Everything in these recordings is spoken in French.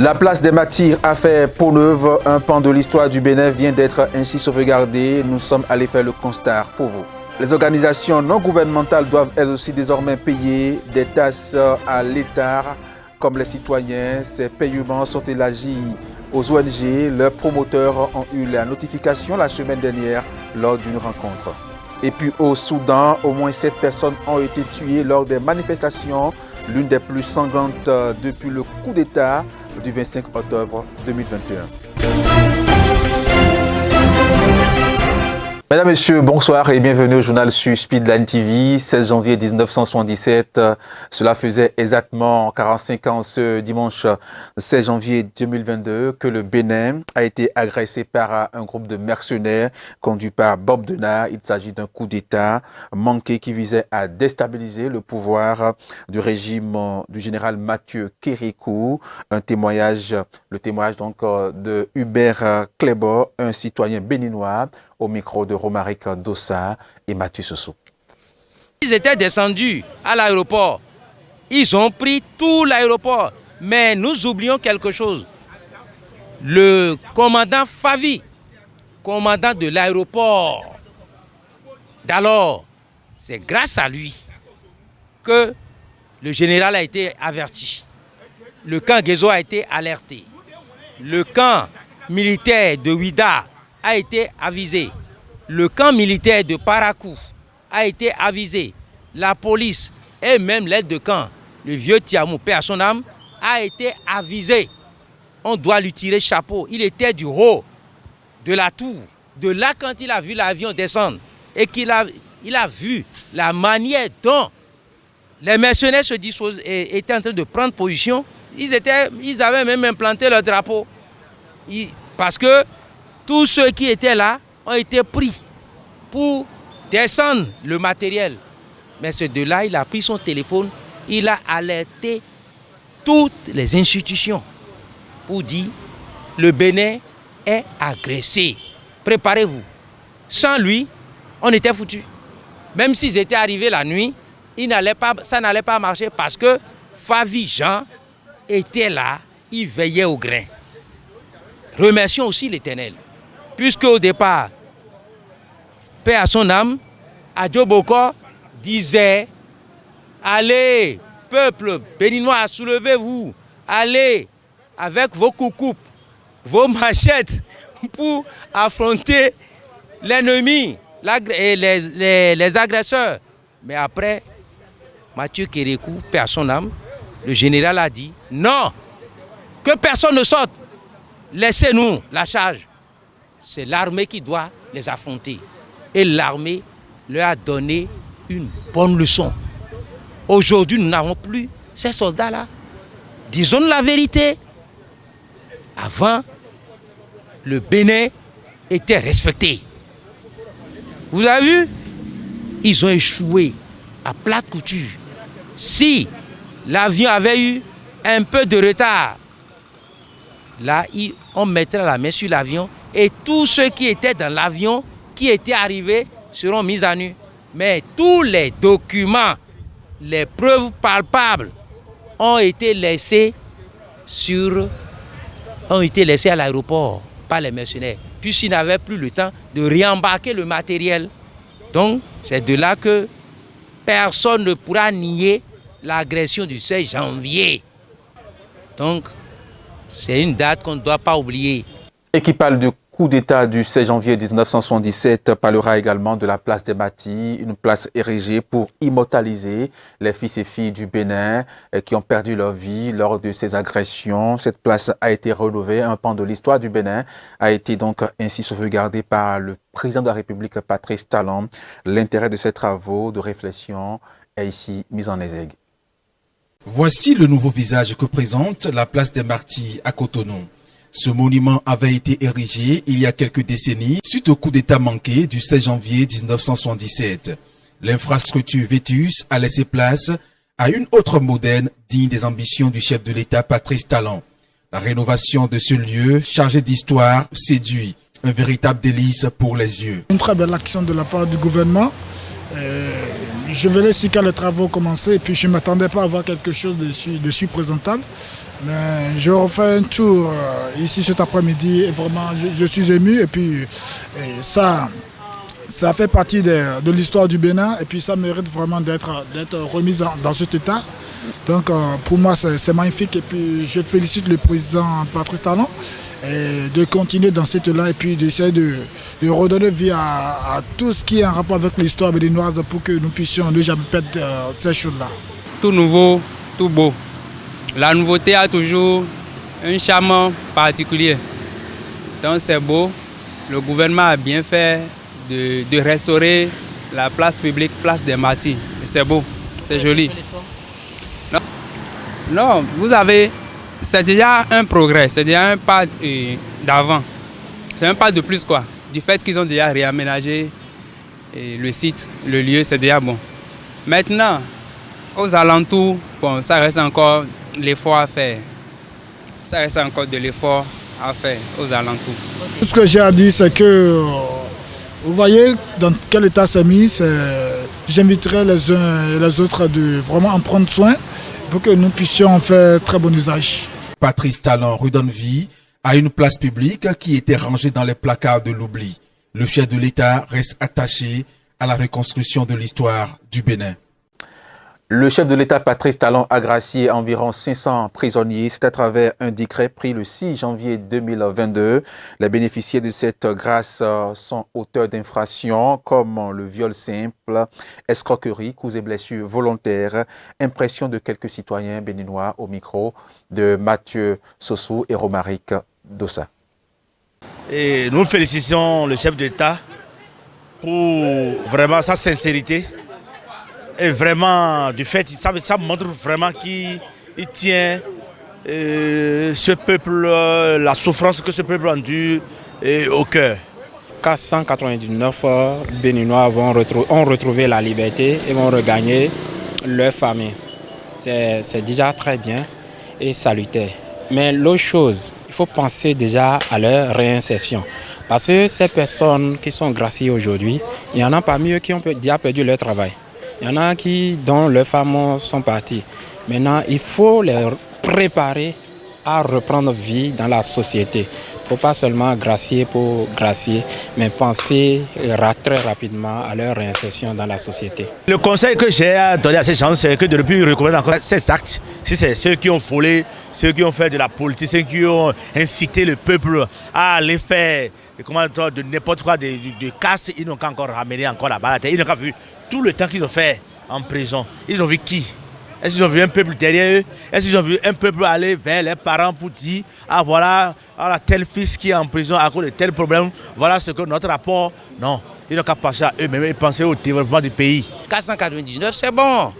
La place des Martyrs a fait peau neuve. Un pan de l'histoire du Bénin vient d'être ainsi sauvegardé. Nous sommes allés faire le constat pour vous. Les organisations non gouvernementales doivent elles aussi désormais payer des taxes à l'État. Comme les citoyens, ces paiements sont élargis aux ONG. Leurs promoteurs ont eu la notification la semaine dernière lors d'une rencontre. Et puis au Soudan, au moins 7 personnes ont été tuées lors des manifestations, l'une des plus sanglantes depuis le coup d'État du 25 octobre 2021. Mesdames, Messieurs, bonsoir et bienvenue au journal sur Speedline TV. 16 janvier 1977, cela faisait exactement 45 ans ce dimanche 16 janvier 2022 que le Bénin a été agressé par un groupe de mercenaires conduit par Bob Denard. Il s'agit d'un coup d'État manqué qui visait à déstabiliser le pouvoir du régime du général Mathieu Kérékou. Le témoignage donc de Hubert Kléber, un citoyen béninois, au micro de Romaric Dossa et Mathieu Soso. Ils étaient descendus à l'aéroport. Ils ont pris tout l'aéroport. Mais nous oublions quelque chose. Le commandant Favi, commandant de l'aéroport d'alors, c'est grâce à lui que le général a été averti. Le camp Guézo a été alerté. Le camp militaire de Ouida a été avisé. Le camp militaire de Parakou a été avisé. La police et même l'aide de camp, le vieux Tiamou, paix à son âme, a été avisé. On doit lui tirer chapeau. Il était du haut de la tour. De là, quand il a vu l'avion descendre et qu'il a vu la manière dont les mercenaires se disposent et étaient en train de prendre position, ils avaient même implanté leur drapeau. Parce que tous ceux qui étaient là ont été pris pour descendre le matériel. Mais ce de là, il a pris son téléphone, il a alerté toutes les institutions pour dire le Bénin est agressé. Préparez-vous. Sans lui, on était foutus. Même s'ils étaient arrivés la nuit, ça n'allait pas marcher parce que Favi Jean était là, il veillait au grain. Remercions aussi l'Éternel. Puisque au départ, paix à son âme, Adjo Bokor disait « Allez, peuple béninois, soulevez-vous, allez avec vos coucoupes, vos machettes pour affronter l'ennemi et les agresseurs. » Mais après, Mathieu Kérékou, paix à son âme, le général a dit « Non, que personne ne sorte, laissez-nous la charge. » C'est l'armée qui doit les affronter. Et l'armée leur a donné une bonne leçon. Aujourd'hui, nous n'avons plus ces soldats-là. Disons la vérité. Avant, le Bénin était respecté. Vous avez vu? Ils ont échoué à plate couture. Si l'avion avait eu un peu de retard, là, on mettrait la main sur l'avion et tous ceux qui étaient dans l'avion, qui étaient arrivés, seront mis à nu. Mais tous les documents, les preuves palpables ont été laissés à l'aéroport par les mercenaires, puisqu'ils n'avaient plus le temps de réembarquer le matériel. Donc, c'est de là que personne ne pourra nier l'agression du 16 janvier. Donc, c'est une date qu'on ne doit pas oublier. Et qui parle du coup d'État du 16 janvier 1977 parlera également de la place des Martyrs, une place érigée pour immortaliser les fils et filles du Bénin qui ont perdu leur vie lors de ces agressions. Cette place a été rénovée, un pan de l'histoire du Bénin a été donc ainsi sauvegardé par le président de la République, Patrice Talon. L'intérêt de ces travaux de réflexion est ici mis en exergue. Voici le nouveau visage que présente la place des Martyrs à Cotonou. Ce monument avait été érigé il y a quelques décennies suite au coup d'État manqué du 16 janvier 1977. L'infrastructure Vétus a laissé place à une autre moderne digne des ambitions du chef de l'État Patrice Talon. La rénovation de ce lieu chargé d'histoire séduit, un véritable délice pour les yeux. Une très belle action de la part du gouvernement. je venais ici quand les travaux commençaient et puis je ne m'attendais pas à avoir quelque chose de si présentable. Mais je refais un tour ici cet après-midi et vraiment je suis ému et puis ça fait partie de l'histoire du Bénin et puis ça mérite vraiment d'être remis dans cet état. Donc pour moi c'est magnifique et puis je félicite le président Patrice Talon et de continuer dans cette là et puis d'essayer de redonner vie à tout ce qui est en rapport avec l'histoire béninoise pour que nous puissions ne jamais perdre ces choses-là. Tout nouveau, tout beau. La nouveauté a toujours un charme particulier. Donc c'est beau. Le gouvernement a bien fait de restaurer la place publique, place des Martyrs. C'est beau, c'est joli. Non, vous avez... C'est déjà un progrès, c'est déjà un pas d'avant. C'est un pas de plus quoi. Du fait qu'ils ont déjà réaménagé le site, le lieu, c'est déjà bon. Maintenant, aux alentours, bon, ça reste encore l'effort à faire. Ça reste encore de l'effort à faire aux alentours. Tout ce que j'ai à dire, c'est que vous voyez dans quel état c'est mis. J'inviterai les uns et les autres de vraiment en prendre soin pour que nous puissions en faire très bon usage. Patrice Talon redonne vie à une place publique qui était rangée dans les placards de l'oubli. Le chef de l'État reste attaché à la reconstruction de l'histoire du Bénin. Le chef de l'État Patrice Talon a gracié environ 500 prisonniers. C'est à travers un décret pris le 6 janvier 2022. Les bénéficiaires de cette grâce sont auteurs d'infractions comme le viol simple, escroquerie, coups et blessures volontaires. Impression de quelques citoyens béninois au micro de Mathieu Sossou et Romaric Dossa. Et nous félicitons le chef de l'État pour vraiment sa sincérité. Et vraiment, du fait, ça montre vraiment qu'il tient ce peuple, la souffrance que ce peuple endure au cœur. 499 Béninois ont retrouvé la liberté et vont regagner leur famille. C'est déjà très bien et salutaire. Mais l'autre chose, il faut penser déjà à leur réinsertion. Parce que ces personnes qui sont graciées aujourd'hui, il y en a parmi eux qui ont déjà perdu leur travail. Il y en a dont leurs femmes sont parties. Maintenant, il faut les préparer à reprendre vie dans la société. Il ne faut pas seulement gracier pour gracier, mais penser très rapidement à leur réinsertion dans la société. Le conseil que j'ai à donner à ces gens, c'est que de ne plus reconnaître encore ces actes. Si c'est ceux qui ont volé, ceux qui ont fait de la politique, ceux qui ont incité le peuple à aller faire de n'importe quoi, de casse, ils n'ont qu'à encore ramené encore la balle. Ils n'ont qu'à vu tout le temps qu'ils ont fait en prison. Ils ont vu qui? Est-ce qu'ils ont vu un peuple derrière eux? Est-ce qu'ils ont vu un peuple aller vers les parents pour dire ah voilà tel fils qui est en prison à cause de tel problème, voilà ce que notre rapport. Non, ils n'ont qu'à penser à eux-mêmes et penser au développement du pays. 499, c'est bon.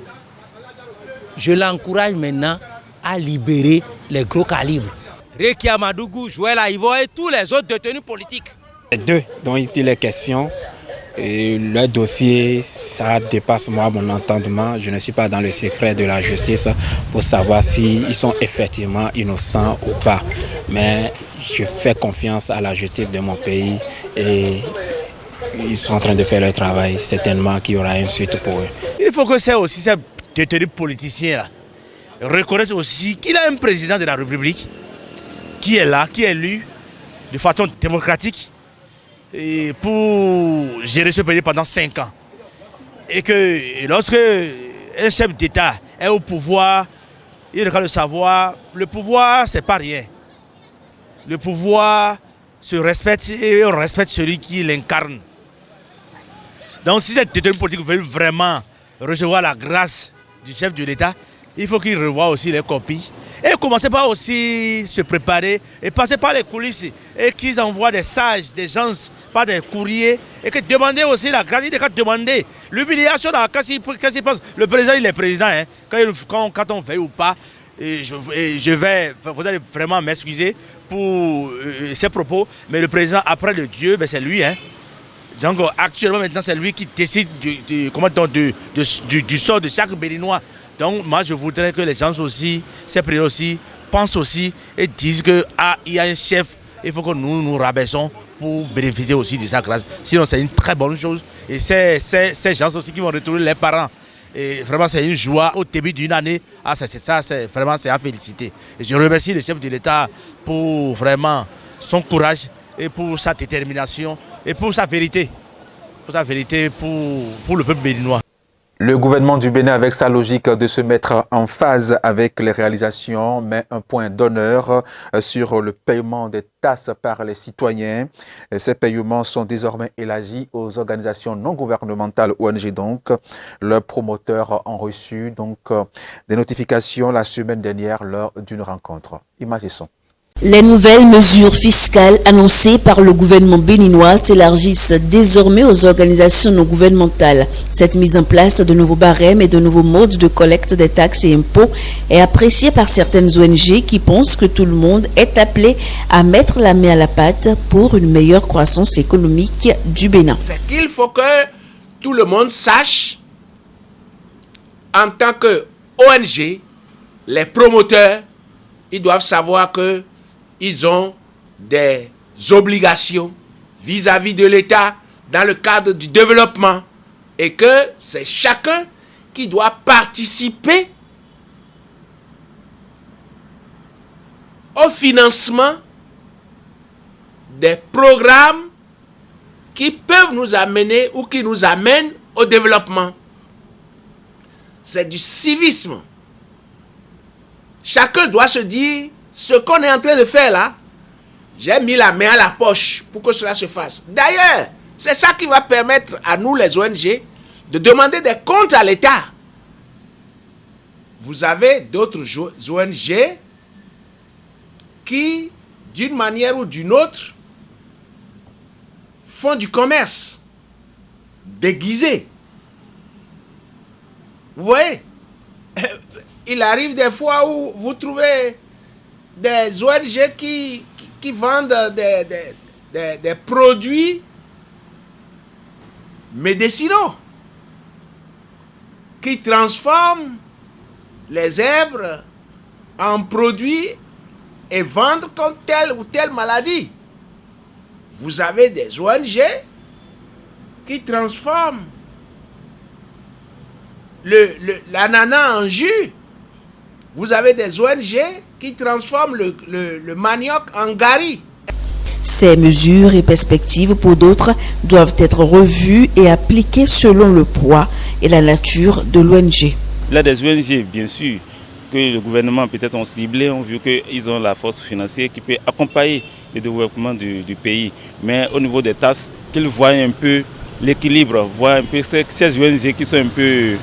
Je l'encourage maintenant à libérer les gros calibres. Rekia Madougou, Joël Aïvo et tous les autres détenus politiques. Les deux dont il est question, et leur dossier, ça dépasse moi mon entendement. Je ne suis pas dans le secret de la justice pour savoir s'ils sont effectivement innocents ou pas. Mais je fais confiance à la justice de mon pays et ils sont en train de faire leur travail. Certainement qu'il y aura une suite pour eux. Il faut que ces détenus politiciens reconnaissent aussi qu'il a un président de la République qui est là, qui est élu de façon démocratique et pour gérer ce pays pendant 5 ans. Et que lorsque un chef d'État est au pouvoir, il doit le savoir, le pouvoir c'est pas rien. Le pouvoir se respecte et on respecte celui qui l'incarne. Donc si cette détenu politique veut vraiment recevoir la grâce du chef de l'État, il faut qu'il revoie aussi les copies. Et commencez par aussi se préparer et passer par les coulisses et qu'ils envoient des sages, des gens, par des courriers et que demander aussi la grâce, il est qu'à demander l'humiliation. Qu'est-ce qu'il pense? Le président, il est président. Hein. Quand on veut ou pas, vous allez vraiment m'excuser pour ces propos, mais le président, après le Dieu, c'est lui. Hein. Donc actuellement, maintenant, c'est lui qui décide du sort de chaque Béninois. Donc moi je voudrais que les gens aussi, ces présidents aussi, pensent aussi et disent qu'il y a un chef il faut que nous nous rabaissons pour bénéficier aussi de sa grâce. Sinon, c'est une très bonne chose. Et ces gens aussi qui vont retrouver les parents. Et vraiment, c'est une joie au début d'une année. Ah, c'est vraiment c'est à féliciter. Et je remercie le chef de l'État pour vraiment son courage et pour sa détermination et pour sa vérité. Pour sa vérité pour le peuple béninois. Le gouvernement du Bénin, avec sa logique de se mettre en phase avec les réalisations, met un point d'honneur sur le paiement des taxes par les citoyens. Ces paiements sont désormais élargis aux organisations non gouvernementales, ONG donc. Leurs promoteurs ont reçu donc des notifications la semaine dernière lors d'une rencontre. Images et sons. Les nouvelles mesures fiscales annoncées par le gouvernement béninois s'élargissent désormais aux organisations non gouvernementales. Cette mise en place de nouveaux barèmes et de nouveaux modes de collecte des taxes et impôts est appréciée par certaines ONG qui pensent que tout le monde est appelé à mettre la main à la pâte pour une meilleure croissance économique du Bénin. C'est qu'il faut que tout le monde sache, en tant que ONG, les promoteurs, ils doivent savoir que ils ont des obligations vis-à-vis de l'État dans le cadre du développement et que c'est chacun qui doit participer au financement des programmes qui peuvent nous amener ou qui nous amènent au développement. C'est du civisme. Chacun doit se dire, ce qu'on est en train de faire là, j'ai mis la main à la poche pour que cela se fasse. D'ailleurs, c'est ça qui va permettre à nous, les ONG, de demander des comptes à l'État. Vous avez d'autres ONG qui, d'une manière ou d'une autre, font du commerce déguisé. Vous voyez? Il arrive des fois où vous trouvez des ONG qui vendent des produits médicinaux, qui transforment les herbes en produits et vendent contre telle ou telle maladie. Vous avez des ONG qui transforment l'ananas en jus. Vous avez des ONG qui transforment le manioc en gari. Ces mesures et perspectives pour d'autres doivent être revues et appliquées selon le poids et la nature de l'ONG. Il y a des ONG, bien sûr, que le gouvernement peut-être ont ciblé, ont vu qu'ils ont la force financière qui peut accompagner le développement du pays. Mais au niveau des taxes, qu'ils voient un peu l'équilibre, voient un peu ces ONG qui sont un peu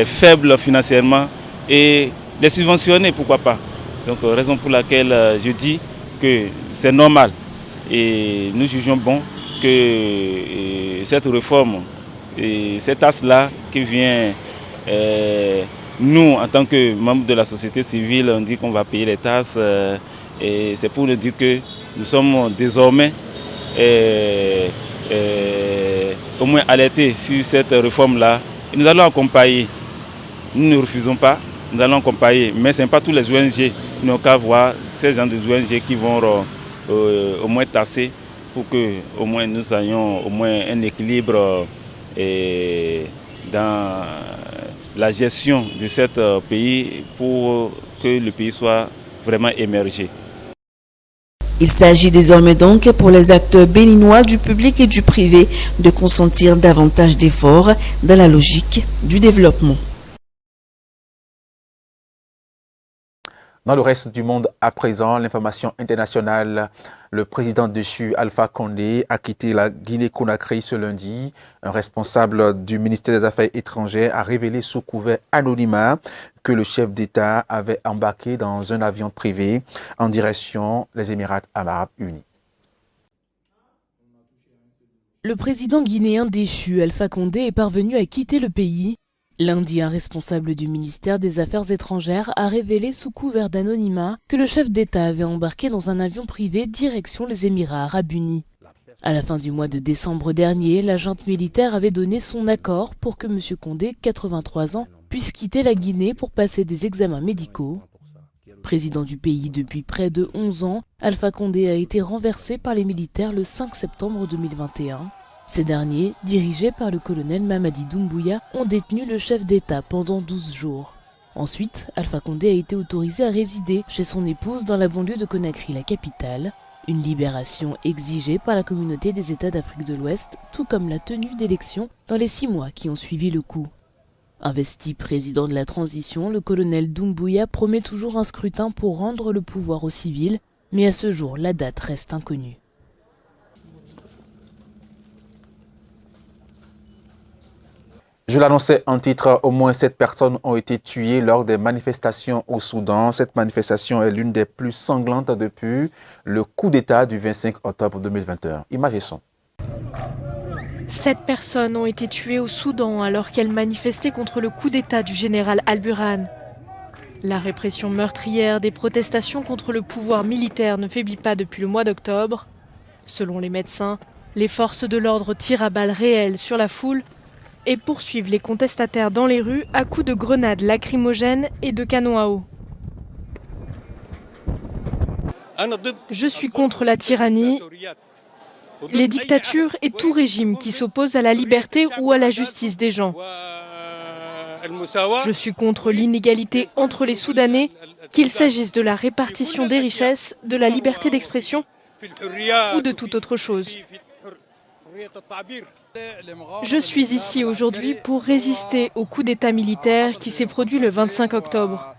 faibles financièrement et les subventionner, pourquoi pas. Donc raison pour laquelle je dis que c'est normal et nous jugeons bon que cette réforme et cette taxe-là qui vient, nous en tant que membres de la société civile, on dit qu'on va payer les taxes et c'est pour nous dire que nous sommes désormais au moins alertés sur cette réforme-là. Et nous allons accompagner, nous ne refusons pas. Nous allons accompagner, mais ce n'est pas tous les ONG. Nous n'avons qu'à voir ces gens de ONG qui vont au moins tasser pour que au moins nous ayons au moins un équilibre dans la gestion de ce pays pour que le pays soit vraiment émergé. Il s'agit désormais donc pour les acteurs béninois du public et du privé de consentir davantage d'efforts dans la logique du développement. Dans le reste du monde à présent, l'information internationale, le président déchu Alpha Condé a quitté la Guinée-Conakry ce lundi. Un responsable du ministère des Affaires étrangères a révélé sous couvert anonymat que le chef d'État avait embarqué dans un avion privé en direction des Émirats arabes unis. Le président guinéen déchu Alpha Condé est parvenu à quitter le pays. Lundi, un responsable du ministère des Affaires étrangères a révélé sous couvert d'anonymat que le chef d'État avait embarqué dans un avion privé direction les Émirats arabes unis. À la fin du mois de décembre dernier, la junte militaire avait donné son accord pour que M. Condé, 83 ans, puisse quitter la Guinée pour passer des examens médicaux. Président du pays depuis près de 11 ans, Alpha Condé a été renversé par les militaires le 5 septembre 2021. Ces derniers, dirigés par le colonel Mamadi Doumbouya, ont détenu le chef d'État pendant 12 jours. Ensuite, Alpha Condé a été autorisé à résider chez son épouse dans la banlieue de Conakry, la capitale. Une libération exigée par la communauté des États d'Afrique de l'Ouest, tout comme la tenue d'élections dans les 6 mois qui ont suivi le coup. Investi président de la transition, le colonel Doumbouya promet toujours un scrutin pour rendre le pouvoir aux civils, mais à ce jour, la date reste inconnue. Je l'annonçais en titre, au moins 7 personnes ont été tuées lors des manifestations au Soudan. Cette manifestation est l'une des plus sanglantes depuis le coup d'État du 25 octobre 2021. Images et son. 7 personnes ont été tuées au Soudan alors qu'elles manifestaient contre le coup d'État du général Al-Burhan. La répression meurtrière des protestations contre le pouvoir militaire ne faiblit pas depuis le mois d'octobre. Selon les médecins, les forces de l'ordre tirent à balles réelles sur la foule et poursuivent les contestataires dans les rues à coups de grenades lacrymogènes et de canons à eau. Je suis contre la tyrannie, les dictatures et tout régime qui s'oppose à la liberté ou à la justice des gens. Je suis contre l'inégalité entre les Soudanais, qu'il s'agisse de la répartition des richesses, de la liberté d'expression ou de toute autre chose. Je suis ici aujourd'hui pour résister au coup d'État militaire qui s'est produit le 25 octobre.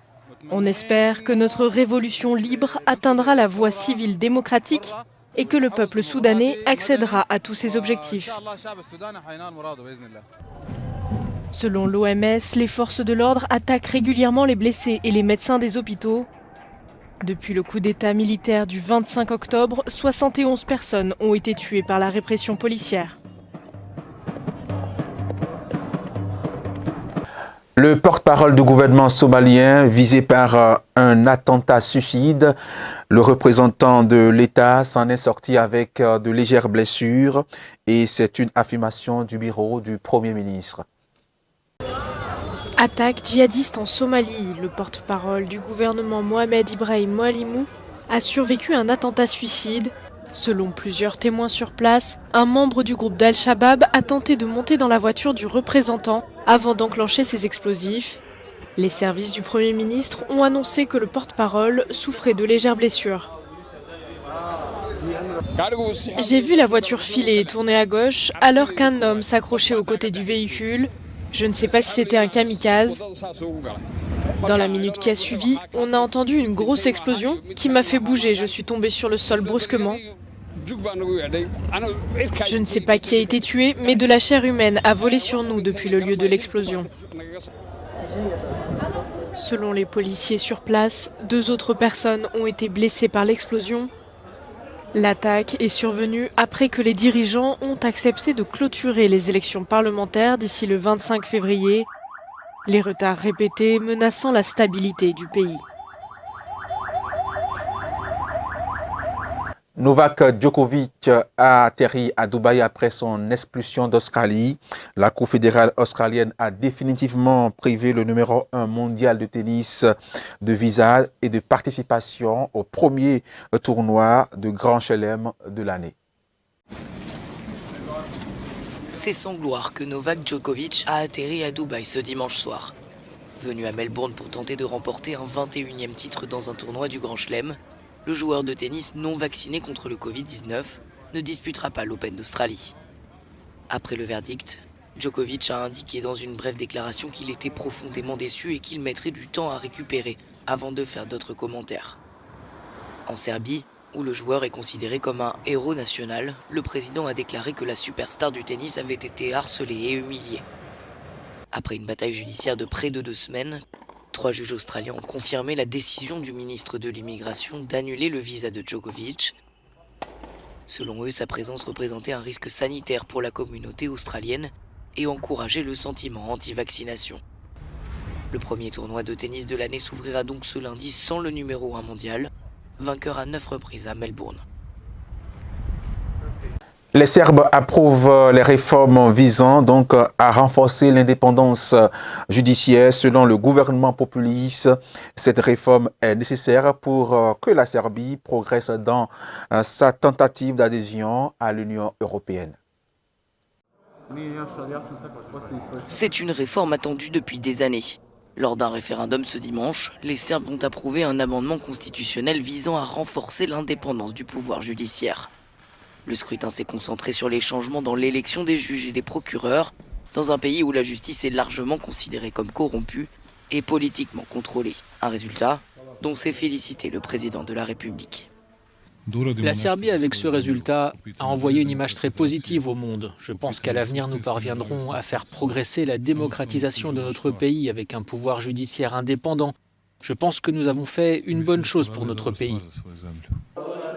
On espère que notre révolution libre atteindra la voie civile démocratique et que le peuple soudanais accédera à tous ses objectifs. Selon l'OMS, les forces de l'ordre attaquent régulièrement les blessés et les médecins des hôpitaux. Depuis le coup d'État militaire du 25 octobre, 71 personnes ont été tuées par la répression policière. Le porte-parole du gouvernement somalien visé par un attentat suicide, le représentant de l'État s'en est sorti avec de légères blessures et c'est une affirmation du bureau du Premier ministre. Attaque djihadiste en Somalie. Le porte-parole du gouvernement Mohamed Ibrahim Moualimou a survécu à un attentat suicide. Selon plusieurs témoins sur place, un membre du groupe d'Al-Shabaab a tenté de monter dans la voiture du représentant avant d'enclencher ses explosifs. Les services du Premier ministre ont annoncé que le porte-parole souffrait de légères blessures. J'ai vu la voiture filer et tourner à gauche alors qu'un homme s'accrochait aux côtés du véhicule. Je ne sais pas si c'était un kamikaze. Dans la minute qui a suivi, on a entendu une grosse explosion qui m'a fait bouger. Je suis tombée sur le sol brusquement. Je ne sais pas qui a été tué, mais de la chair humaine a volé sur nous depuis le lieu de l'explosion. Selon les policiers sur place, 2 autres personnes ont été blessées par l'explosion. L'attaque est survenue après que les dirigeants ont accepté de clôturer les élections parlementaires d'ici le 25 février. Les retards répétés menaçant la stabilité du pays. Novak Djokovic a atterri à Dubaï après son expulsion d'Australie. La Cour fédérale australienne a définitivement privé le numéro 1 mondial de tennis de visa et de participation au premier tournoi de Grand Chelem de l'année. C'est sans gloire que Novak Djokovic a atterri à Dubaï ce dimanche soir. Venu à Melbourne pour tenter de remporter un 21e titre dans un tournoi du Grand Chelem, le joueur de tennis non vacciné contre le Covid-19 ne disputera pas l'Open d'Australie. Après le verdict, Djokovic a indiqué dans une brève déclaration qu'il était profondément déçu et qu'il mettrait du temps à récupérer avant de faire d'autres commentaires. En Serbie, où le joueur est considéré comme un héros national, le président a déclaré que la superstar du tennis avait été harcelée et humiliée. Après une bataille judiciaire de près de 2 semaines, 3 juges australiens ont confirmé la décision du ministre de l'Immigration d'annuler le visa de Djokovic. Selon eux, sa présence représentait un risque sanitaire pour la communauté australienne et encourageait le sentiment anti-vaccination. Le premier tournoi de tennis de l'année s'ouvrira donc ce lundi sans le numéro 1 mondial, vainqueur à 9 reprises à Melbourne. Les Serbes approuvent les réformes visant donc à renforcer l'indépendance judiciaire. Selon le gouvernement populiste, cette réforme est nécessaire pour que la Serbie progresse dans sa tentative d'adhésion à l'Union européenne. C'est une réforme attendue depuis des années. Lors d'un référendum ce dimanche, les Serbes ont approuvé un amendement constitutionnel visant à renforcer l'indépendance du pouvoir judiciaire. Le scrutin s'est concentré sur les changements dans l'élection des juges et des procureurs, dans un pays où la justice est largement considérée comme corrompue et politiquement contrôlée. Un résultat dont s'est félicité le président de la République. La Serbie, avec ce résultat, a envoyé une image très positive au monde. Je pense qu'à l'avenir, nous parviendrons à faire progresser la démocratisation de notre pays avec un pouvoir judiciaire indépendant. Je pense que nous avons fait une bonne chose pour notre pays.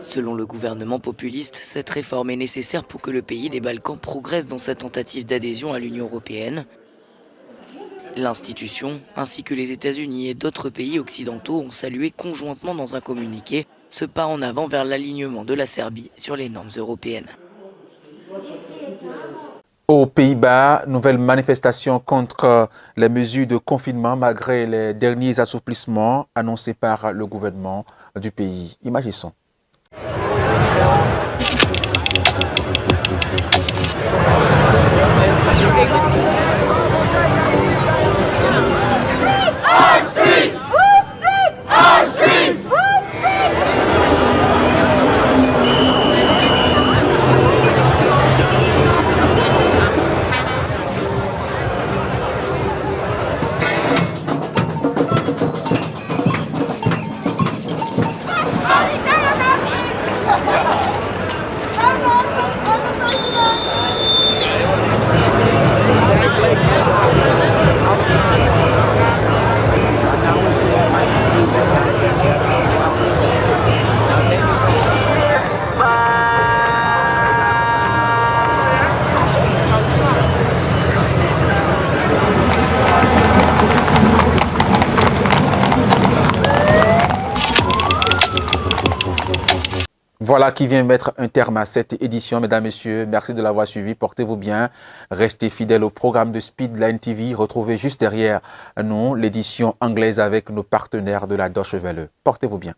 Selon le gouvernement populiste, cette réforme est nécessaire pour que le pays des Balkans progresse dans sa tentative d'adhésion à l'Union européenne. L'institution, ainsi que les États-Unis et d'autres pays occidentaux ont salué conjointement dans un communiqué ce pas en avant vers l'alignement de la Serbie sur les normes européennes. Aux Pays-Bas, nouvelle manifestation contre les mesures de confinement malgré les derniers assouplissements annoncés par le gouvernement du pays. Images et sons. Voilà qui vient mettre un terme à cette édition, mesdames, messieurs. Merci de l'avoir suivi. Portez-vous bien. Restez fidèles au programme de Speedline TV. Retrouvez juste derrière nous l'édition anglaise avec nos partenaires de la Deutsche Welle. Portez-vous bien.